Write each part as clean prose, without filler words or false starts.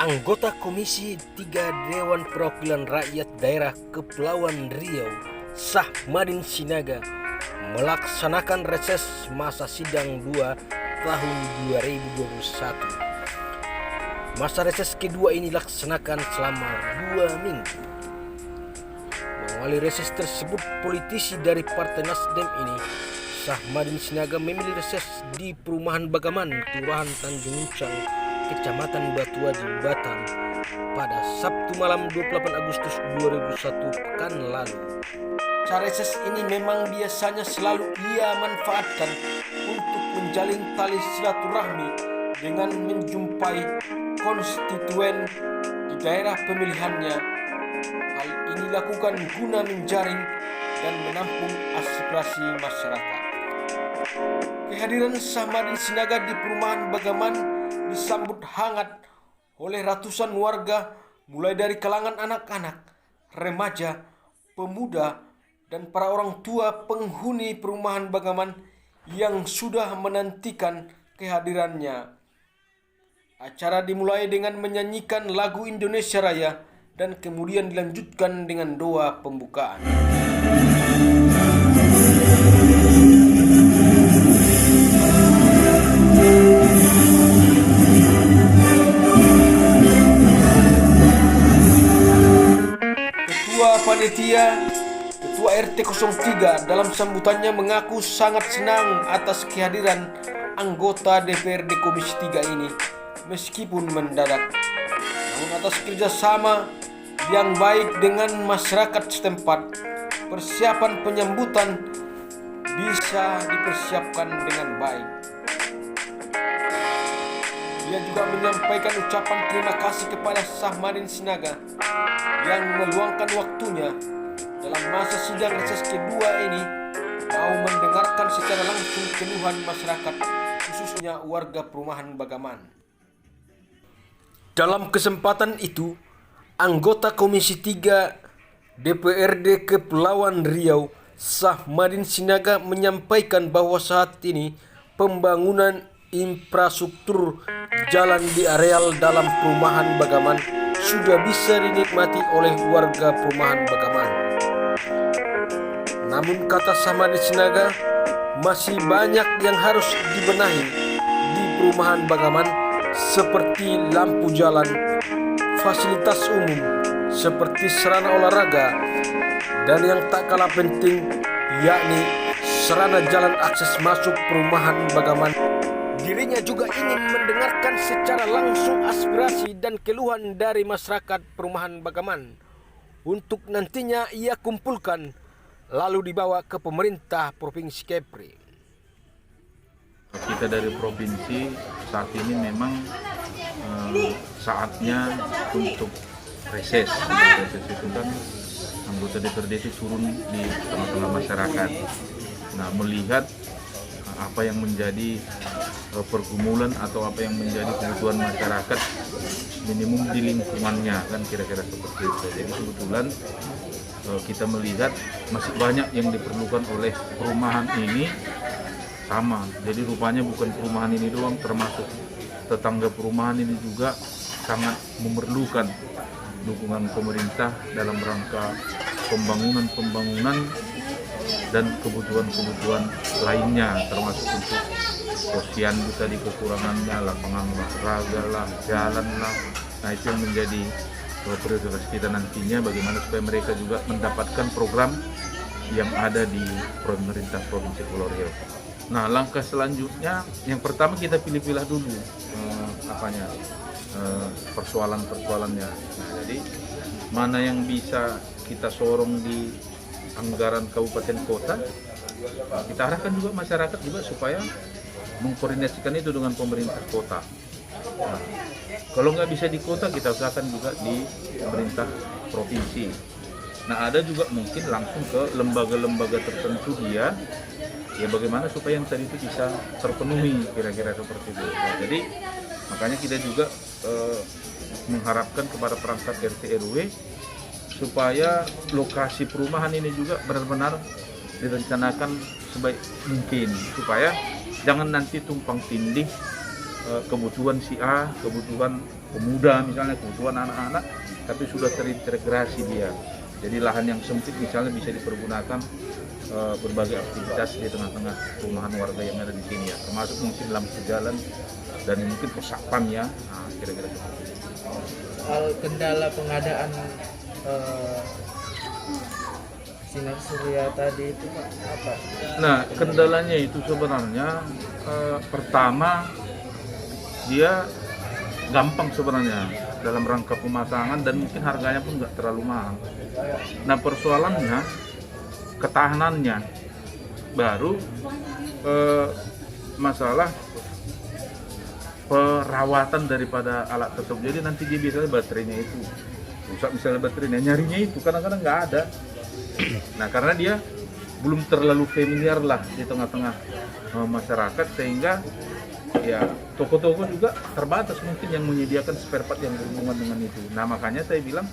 Anggota Komisi 3 Dewan Perwakilan Rakyat Daerah Kepulauan Riau, Sahmadin Sinaga, melaksanakan reses masa sidang 2 tahun 2021. Masa reses kedua ini dilaksanakan selama 2 minggu. Mengawali reses tersebut, politisi dari Partai Nasdem ini, Sahmadin Sinaga, memilih reses di Perumahan Bagaman, Kelurahan Tanjung Uncang, Kecamatan Batuaji, Batam pada Sabtu malam 28 Agustus 2001 pekan lalu. Cara reses ini memang biasanya selalu ia manfaatkan untuk menjalin tali silaturahmi dengan menjumpai konstituen di daerah pemilihannya. Hal ini dilakukan guna menjaring dan menampung aspirasi masyarakat. Kehadiran Sahmadin Sinaga di Perumahan Bagaman disambut hangat oleh ratusan warga, mulai dari kalangan anak-anak, remaja, pemuda, dan para orang tua penghuni Perumahan Bagaman yang sudah menantikan kehadirannya. Acara dimulai dengan menyanyikan lagu Indonesia Raya dan kemudian dilanjutkan dengan doa pembukaan. Ketua RT 03 dalam sambutannya mengaku sangat senang atas kehadiran anggota DPRD Komisi 3 ini meskipun mendadak. Namun atas kerjasama yang baik dengan masyarakat setempat, persiapan penyambutan bisa dipersiapkan dengan baik. Dia juga menyampaikan ucapan terima kasih kepada Sahmadin Sinaga yang meluangkan waktunya dalam masa sidang reses kedua ini mau mendengarkan secara langsung keluhan masyarakat, khususnya warga Perumahan Bagaman. Dalam kesempatan itu, anggota Komisi 3 DPRD Kepulauan Riau, Sahmadin Sinaga, menyampaikan bahwa saat ini pembangunan infrastruktur jalan di areal dalam Perumahan Bagaman sudah bisa dinikmati oleh warga Perumahan Bagaman. Namun kata Sahmadin Sinaga, masih banyak yang harus dibenahi di Perumahan Bagaman seperti lampu jalan, fasilitas umum seperti sarana olahraga, dan yang tak kalah penting yakni sarana jalan akses masuk Perumahan Bagaman. Dirinya juga ingin mendengarkan secara langsung aspirasi dan keluhan dari masyarakat Perumahan Bagaman untuk nantinya ia kumpulkan lalu dibawa ke pemerintah Provinsi Kepri. Kita dari provinsi saat ini memang saatnya untuk reses. Reses itu kan anggota DPRD itu turun di tengah-tengah masyarakat. Nah, melihat apa yang menjadi pergumulan atau apa yang menjadi kebutuhan masyarakat minimum di lingkungannya, kan kira-kira seperti itu. Jadi kebetulan kita melihat masih banyak yang diperlukan oleh perumahan ini sama. Jadi rupanya bukan perumahan ini doang, termasuk tetangga perumahan ini juga sangat memerlukan dukungan pemerintah dalam rangka pembangunan dan kebutuhan-kebutuhan lainnya, termasuk untuk posyandu tadi kekurangannya, lapangan olahraga lah, jalan lah. Nah, itu yang menjadi prioritas kita nantinya, bagaimana supaya mereka juga mendapatkan program yang ada di pemerintah Provinsi Kepulauan Riau. Nah, langkah selanjutnya yang pertama kita pilih-pilih dulu persoalan-persoalannya. Nah, jadi mana yang bisa kita sorong di anggaran kabupaten kota, kita arahkan juga masyarakat juga supaya mengkoordinasikan itu dengan pemerintah kota. Nah, Kalau nggak bisa di kota, kita usahakan juga di pemerintah provinsi. Nah, ada juga mungkin langsung ke lembaga-lembaga tertentu dia, ya bagaimana supaya yang tadi itu bisa terpenuhi, kira-kira seperti itu. Nah, jadi makanya kita juga mengharapkan kepada perangkat RT RW supaya lokasi perumahan ini juga benar-benar direncanakan sebaik mungkin, supaya jangan nanti tumpang tindih kebutuhan si A, kebutuhan pemuda misalnya, kebutuhan anak-anak, tapi sudah terintegrasi dia. Jadi lahan yang sempit misalnya bisa dipergunakan berbagai aktivitas di tengah-tengah perumahan warga yang ada di sini ya, termasuk mungkin lampu jalan dan mungkin pesapan ya, nah, kira-kira seperti itu. Hal kendala pengadaan sinar surya tadi itu Pak, apa? Nah, kendalanya itu sebenarnya pertama dia gampang sebenarnya dalam rangka pemasangan dan mungkin harganya pun nggak terlalu mahal. Nah, persoalannya ketahanannya, baru masalah perawatan daripada alat tersebut. Jadi nanti dia biasanya baterainya itu rusak, misalnya baterainya nyarinya itu kadang-kadang nggak ada. Nah, karena dia belum terlalu familiar lah di tengah-tengah masyarakat, sehingga ya toko-toko juga terbatas mungkin yang menyediakan spare part yang berhubungan dengan itu. Nah, makanya saya bilang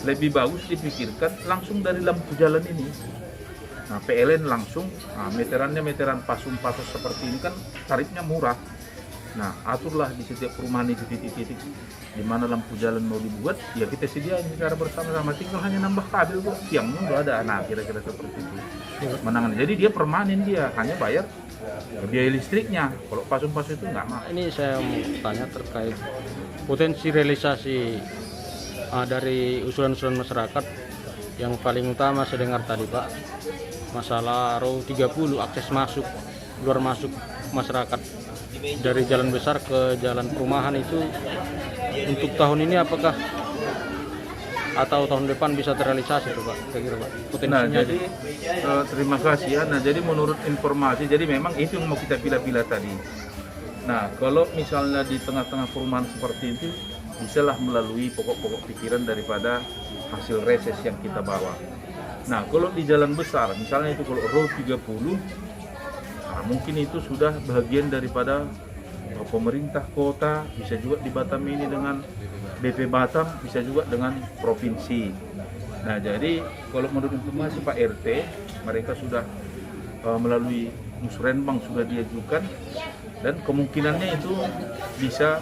lebih bagus dipikirkan langsung dari lampu jalan ini. Nah, PLN langsung, nah, meteran pasum-pasus seperti ini kan tarifnya murah. Nah, aturlah di setiap perumahan itu titik-titik di mana lampu jalan mau dibuat, ya kita sediain secara bersama-sama, tinggal hanya nambah kabel kok, tiangnya udah ada. Nah, kira-kira seperti itu menangan. Jadi dia permanen, dia hanya bayar biaya listriknya. Kalau pasum-pasum itu nggak mahal. Ini saya mau tanya terkait potensi realisasi dari usulan-usulan masyarakat. Yang paling utama saya dengar tadi Pak, masalah ROW 30, akses masuk, keluar masuk masyarakat dari jalan besar ke jalan perumahan itu untuk tahun ini apakah atau tahun depan bisa terrealisasi tuh Pak, kira-kira Pak, potensinya? Nah, jadi terima kasih ya. Nah, jadi menurut informasi, jadi memang itu yang mau kita pilih-pilih tadi. Nah, kalau misalnya di tengah-tengah perumahan seperti itu, bisalah melalui pokok-pokok pikiran daripada hasil reses yang kita bawa. Nah, kalau di jalan besar, misalnya itu kalau ROW 30, nah, mungkin itu sudah bagian daripada pemerintah kota, bisa juga di Batam ini dengan BP Batam, bisa juga dengan provinsi. Nah, jadi kalau menurut informasi Pak RT, mereka sudah melalui musrenbang sudah diajukan, dan kemungkinannya itu bisa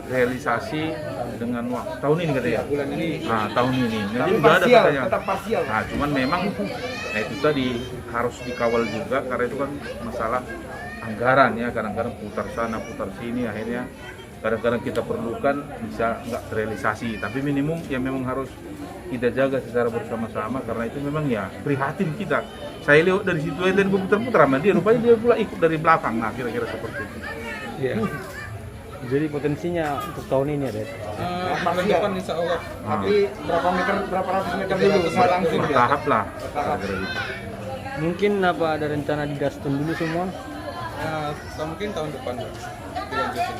realisasi dengan waktu tahun ini katanya. Bulan ini. Nah, tahun ini. Jadi Tapi udah ada parsial, katanya. tetap parsial. Nah, cuman memang itu tadi harus dikawal juga, karena itu kan masalah anggaran ya, kadang-kadang putar sana putar sini, akhirnya kadang-kadang kita perlukan bisa nggak terrealisasi, tapi minimum ya memang harus kita jaga secara bersama-sama, karena itu memang ya prihatin kita. Saya lihat dari situ aja dan putar-putar sama dia, rupanya dia pula ikut dari belakang. Nah, kira-kira seperti itu. Iya. Jadi potensinya untuk tahun ini ada. Bulan depan insya Allah. Tapi berapa ratus meter dulu, nggak langsung ya. Bertahap lah. Kira-kira gitu. Mungkin apa ada rencana di Dastun dulu semua? Mungkin tahun depan dilanjutin.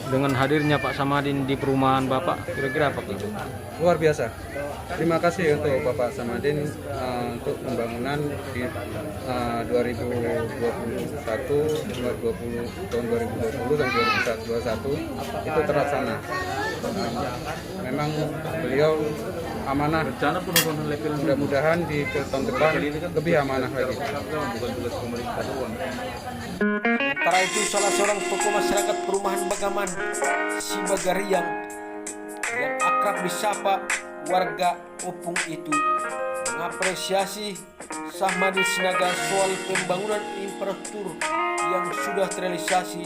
Dengan hadirnya Pak Samadin di perumahan Bapak, kira-kira apa itu? Luar biasa. Terima kasih untuk Bapak Samadin untuk pembangunan di 2021, 2020, tahun 2020 dan 2021 itu terlaksana. Memang beliau amanah. Rencana penurunan level Mudah-mudahan di tahun depan lebih amanah lagi. bukan tugas pemerintah doang. Sementara itu, salah seorang tokoh masyarakat perumahan Bagaman, si Bagariang, yang akrab disapa warga Opung itu, mengapresiasi Samadin Sinaga soal pembangunan infrastruktur yang sudah terrealisasi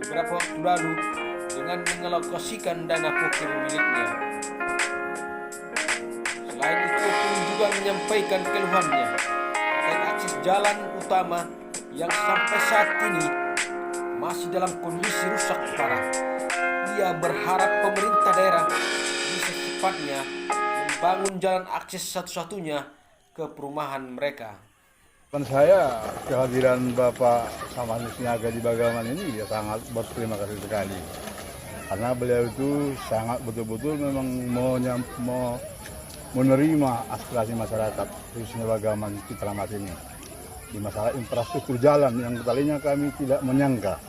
beberapa waktu lalu dengan mengalokasikan dana pokir miliknya. Selain itu, Opung juga menyampaikan keluhannya terkait akses jalan utama yang sampai saat ini masih dalam kondisi rusak parah. Ia berharap pemerintah daerah bisa secepatnya membangun jalan akses satu-satunya ke perumahan mereka. Saya kehadiran Bapak Samadin Sinaga di Bagaman ini ya sangat berterima kasih sekali. karena beliau itu sangat betul-betul memang mau menerima aspirasi masyarakat, khususnya Bagaman Citramas ini. Di masalah infrastruktur jalan yang tadinya kami tidak menyangka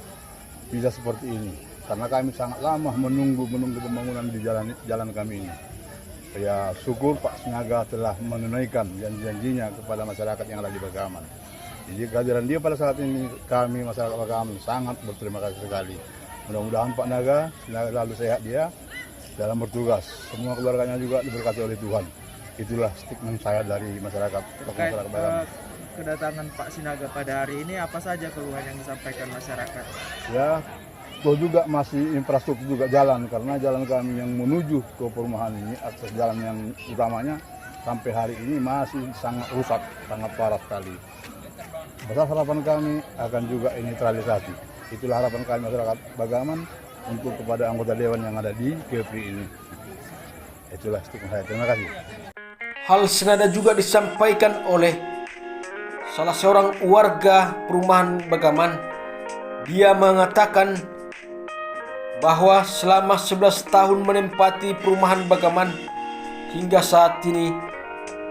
bisa seperti ini, karena kami sangat lama menunggu pembangunan di jalan kami ini. Ya syukur Pak Sinaga telah menunaikan janji-janjinya kepada masyarakat yang ada di Bagaman. Jadi kehadiran dia pada saat ini kami masyarakat Bagaman sangat berterima kasih sekali. Mudah-mudahan Pak Naga selalu sehat dia dalam bertugas. Semua keluarganya juga diberkati oleh Tuhan. Itulah statement saya dari masyarakat Bagaman. Kedatangan Pak Sinaga pada hari ini, apa saja keluhan yang disampaikan masyarakat? Ya, toh juga masih infrastruktur juga jalan, karena jalan kami yang menuju ke perumahan ini, akses jalan yang utamanya sampai hari ini masih sangat rusak, sangat parah sekali. Besar harapan kami akan juga ini terrealisasi. Itulah harapan kami masyarakat Bagaman untuk kepada anggota dewan yang ada di Kepri ini. Itulah statement saya. Terima kasih. Hal senada juga disampaikan oleh salah seorang warga perumahan Bagaman. Dia mengatakan bahwa selama 11 tahun menempati perumahan Bagaman, hingga saat ini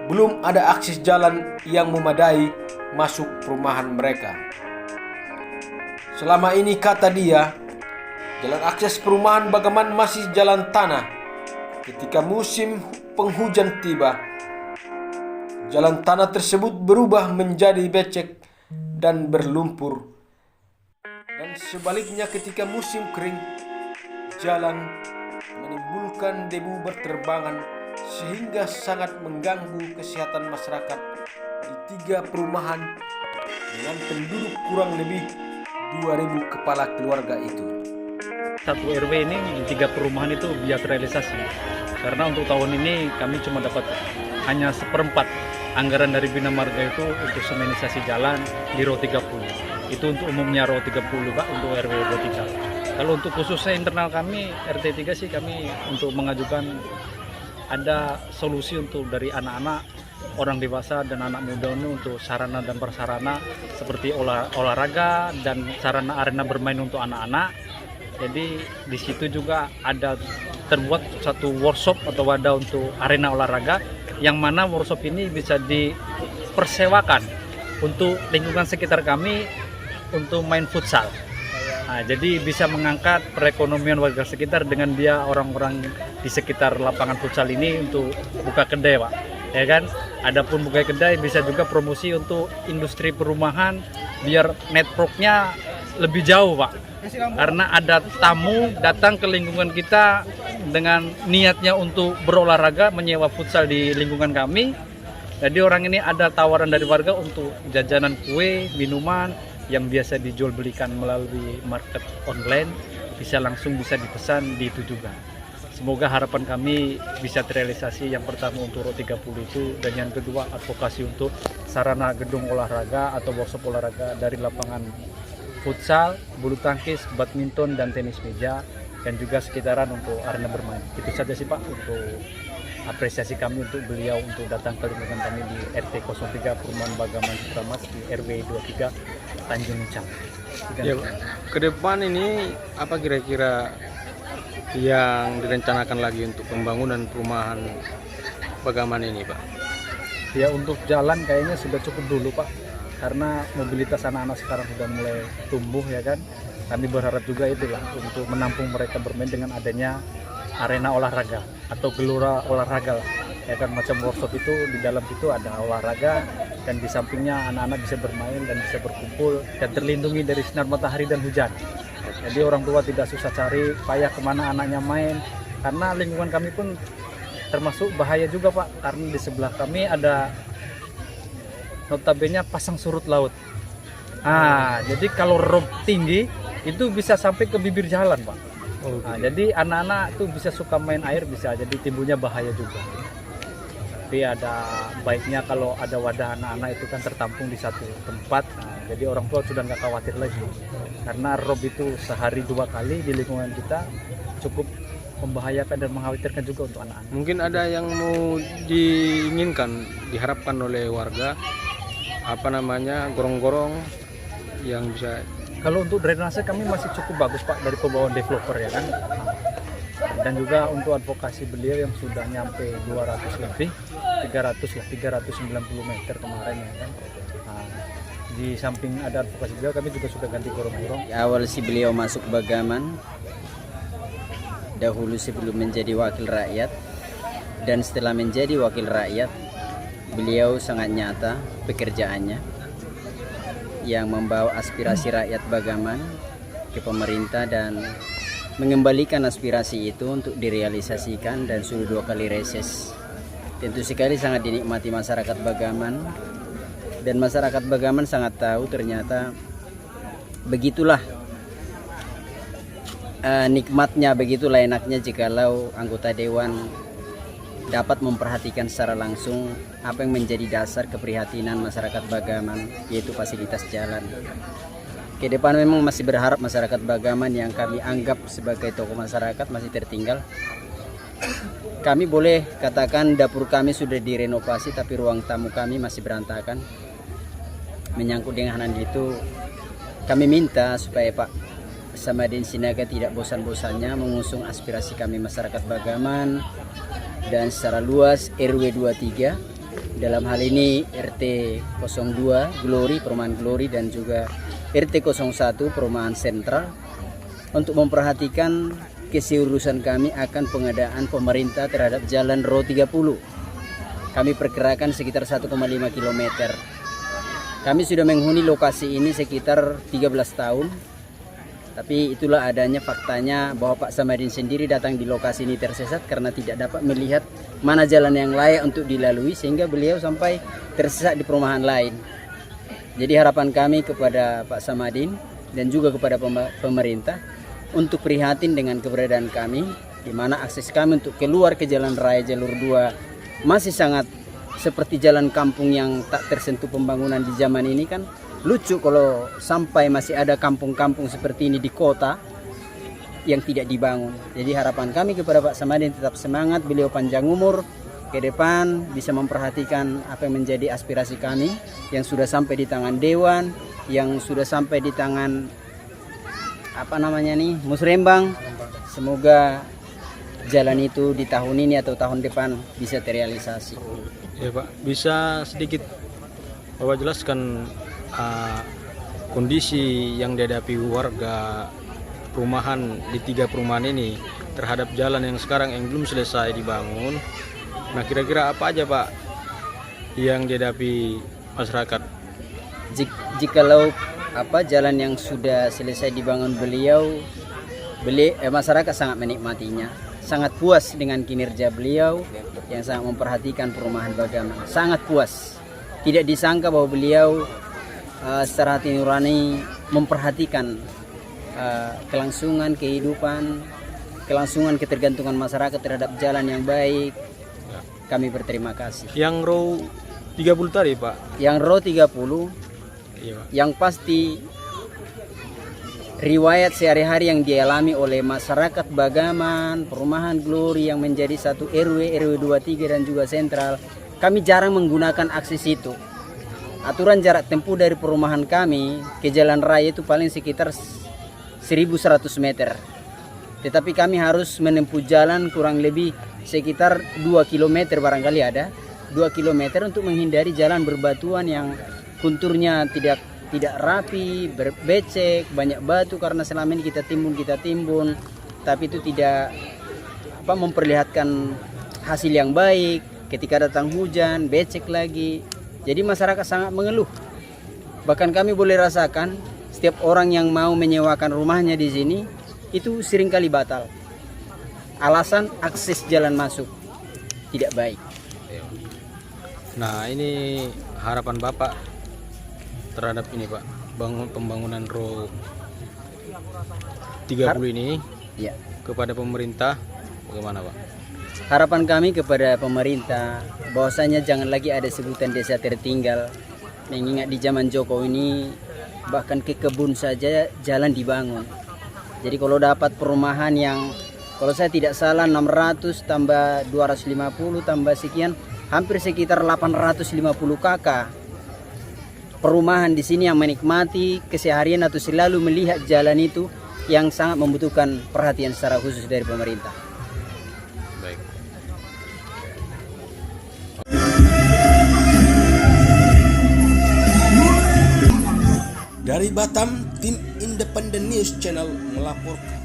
belum ada akses jalan yang memadai masuk perumahan mereka. Selama ini, kata dia, jalan akses perumahan Bagaman masih jalan tanah. Ketika musim penghujan tiba, jalan tanah tersebut berubah menjadi becek dan berlumpur. Dan sebaliknya ketika musim kering, jalan menimbulkan debu berterbangan sehingga sangat mengganggu kesehatan masyarakat di 3 perumahan dengan penduduk kurang lebih 2.000 kepala keluarga itu. Satu RW ini di 3 perumahan itu biar terrealisasi. Karena untuk tahun ini kami cuma dapat hanya 1/4 anggaran dari Bina Marga itu untuk semenisasi jalan di RW 30. Itu untuk umumnya RW 30 Pak, untuk RW 23. Kalau untuk khususnya internal kami RT 3 sih kami untuk mengajukan ada solusi untuk dari anak-anak, orang dewasa dan anak muda ini untuk sarana dan prasarana seperti olahraga dan sarana arena bermain untuk anak-anak. Jadi di situ juga ada terbuat satu workshop atau wadah untuk arena olahraga, yang mana workshop ini bisa dipersewakan untuk lingkungan sekitar kami untuk main futsal. Nah, jadi bisa mengangkat perekonomian warga sekitar dengan dia orang-orang di sekitar lapangan futsal ini untuk buka kedai, Pak. Ya kan? Adapun buka kedai bisa juga promosi untuk industri perumahan biar networknya lebih jauh, Pak. Karena ada tamu datang ke lingkungan kita dengan niatnya untuk berolahraga, menyewa futsal di lingkungan kami. Jadi orang ini ada tawaran dari warga untuk jajanan kue, minuman yang biasa dijual belikan melalui market online, bisa dipesan di itu juga. Semoga harapan kami bisa terrealisasi, yang pertama untuk RW 30 itu, dan yang kedua advokasi untuk sarana gedung olahraga atau workshop olahraga dari lapangan futsal, bulu tangkis, badminton, dan tenis meja, dan juga sekitaran untuk arena bermain. Itu saja sih Pak untuk apresiasi kami untuk beliau untuk datang ke lingkungan kami di RT 03 Perumahan Bagaman Citramas di RW 23 Tanjung Ucang. Ya, ke depan ini apa kira-kira yang direncanakan lagi untuk pembangunan perumahan Bagaman ini, Pak? Ya, untuk jalan kayaknya sudah cukup dulu, Pak. Karena mobilitas anak-anak sekarang sudah mulai tumbuh, ya kan. Kami berharap juga itulah untuk menampung mereka bermain dengan adanya arena olahraga atau gelora olahraga lah. Ya kan, macam workshop itu di dalam situ ada olahraga, dan di sampingnya anak-anak bisa bermain dan bisa berkumpul dan terlindungi dari sinar matahari dan hujan. Jadi orang tua tidak susah cari payah kemana anaknya main, karena lingkungan kami pun termasuk bahaya juga Pak, karena di sebelah kami ada notabene pasang surut laut. Jadi kalau rob tinggi itu bisa sampai ke bibir jalan Pak. Jadi anak-anak tuh bisa suka main air, bisa jadi timbulnya bahaya juga. Tapi ada baiknya kalau ada wadah anak-anak itu kan tertampung di satu tempat. Jadi orang tua sudah nggak khawatir lagi, karena rob itu sehari 2 kali di lingkungan kita cukup membahayakan dan mengkhawatirkan juga untuk anak-anak. Mungkin ada yang mau diinginkan, diharapkan oleh warga, gorong-gorong yang bisa Kalau untuk drainase kami masih cukup bagus Pak dari pembawaan developer ya kan. Dan juga untuk advokasi beliau yang sudah nyampe 200 lebih, 390 meter kemarin ya kan. Nah, di samping ada advokasi beliau, kami juga sudah ganti gorong-gorong. Awal si beliau masuk Bagaman, dahulu sebelum menjadi wakil rakyat, dan setelah menjadi wakil rakyat, beliau sangat nyata pekerjaannya yang membawa aspirasi rakyat Bagaman ke pemerintah dan mengembalikan aspirasi itu untuk direalisasikan, dan sudah 2 kali reses. Tentu sekali sangat dinikmati masyarakat Bagaman, dan masyarakat Bagaman sangat tahu ternyata begitulah nikmatnya, begitulah enaknya jikalau anggota dewan dapat memperhatikan secara langsung apa yang menjadi dasar keprihatinan masyarakat Bagaman, yaitu fasilitas jalan. Ke depan memang masih berharap masyarakat Bagaman yang kami anggap sebagai tokoh masyarakat masih tertinggal. Kami boleh katakan dapur kami sudah direnovasi, tapi ruang tamu kami masih berantakan. Menyangkut dengan hal itu, kami minta supaya Pak Samadin Sinaga tidak bosan-bosannya mengusung aspirasi kami masyarakat Bagaman dan secara luas RW 23, dalam hal ini RT 02 Glory, Perumahan Glory, dan juga RT 01 Perumahan Sentral, untuk memperhatikan keseriusan kami akan pengadaan pemerintah terhadap jalan RO 30. Kami perkirakan sekitar 1,5 km. Kami sudah menghuni lokasi ini sekitar 13 tahun. Tapi itulah adanya faktanya bahwa Pak Samadin sendiri datang di lokasi ini tersesat karena tidak dapat melihat mana jalan yang layak untuk dilalui, sehingga beliau sampai tersesat di perumahan lain. Jadi harapan kami kepada Pak Samadin dan juga kepada pemerintah untuk prihatin dengan keberadaan kami, di mana akses kami untuk keluar ke jalan raya jalur 2 masih sangat seperti jalan kampung yang tak tersentuh pembangunan di zaman ini. Kan lucu kalau sampai masih ada kampung-kampung seperti ini di kota yang tidak dibangun. Jadi harapan kami kepada Pak Samadin tetap semangat, beliau panjang umur, ke depan bisa memperhatikan apa yang menjadi aspirasi kami yang sudah sampai di tangan dewan, yang sudah sampai di tangan Musrembang. Semoga jalan itu di tahun ini atau tahun depan bisa terrealisasi. Ya Pak, bisa sedikit Bapak jelaskan kondisi yang dihadapi warga perumahan di 3 perumahan ini terhadap jalan yang sekarang yang belum selesai dibangun. Nah, kira-kira apa aja Pak yang dihadapi masyarakat? Jikalau jalan yang sudah selesai dibangun masyarakat sangat menikmatinya, sangat puas dengan kinerja beliau yang sangat memperhatikan perumahan Bagaman, sangat puas. Tidak disangka bahwa beliau secara hati nurani memperhatikan kelangsungan kehidupan, kelangsungan ketergantungan masyarakat terhadap jalan yang baik. Kami berterima kasih. Yang RO 30 tadi Pak? Yang RO 30, iya, yang pasti riwayat sehari-hari yang dialami oleh masyarakat Bagaman, Perumahan Glory yang menjadi satu RW 23 dan juga Sentral, kami jarang menggunakan akses itu. Aturan jarak tempuh dari perumahan kami ke jalan raya itu paling sekitar 1100 meter. Tetapi kami harus menempuh jalan kurang lebih sekitar 2 km barangkali ada. 2 km untuk menghindari jalan berbatuan yang konturnya tidak rapi, becek, banyak batu karena selama ini kita timbun, tapi itu tidak memperlihatkan hasil yang baik. Ketika datang hujan, becek lagi. Jadi masyarakat sangat mengeluh. Bahkan kami boleh rasakan setiap orang yang mau menyewakan rumahnya di sini itu seringkali batal. Alasan akses jalan masuk tidak baik. Nah, ini harapan Bapak terhadap ini Pak, pembangunan RO 30 ini ya, kepada pemerintah bagaimana Pak? Harapan kami kepada pemerintah bahwasanya jangan lagi ada sebutan desa tertinggal. Mengingat di zaman Jokowi ini bahkan ke kebun saja jalan dibangun. Jadi kalau dapat perumahan yang kalau saya tidak salah 600 tambah 250 tambah sekian hampir sekitar 850 KK. perumahan di sini yang menikmati keseharian atau selalu melihat jalan itu yang sangat membutuhkan perhatian secara khusus dari pemerintah. Baik. Dari Batam, tim Independent News Channel melaporkan.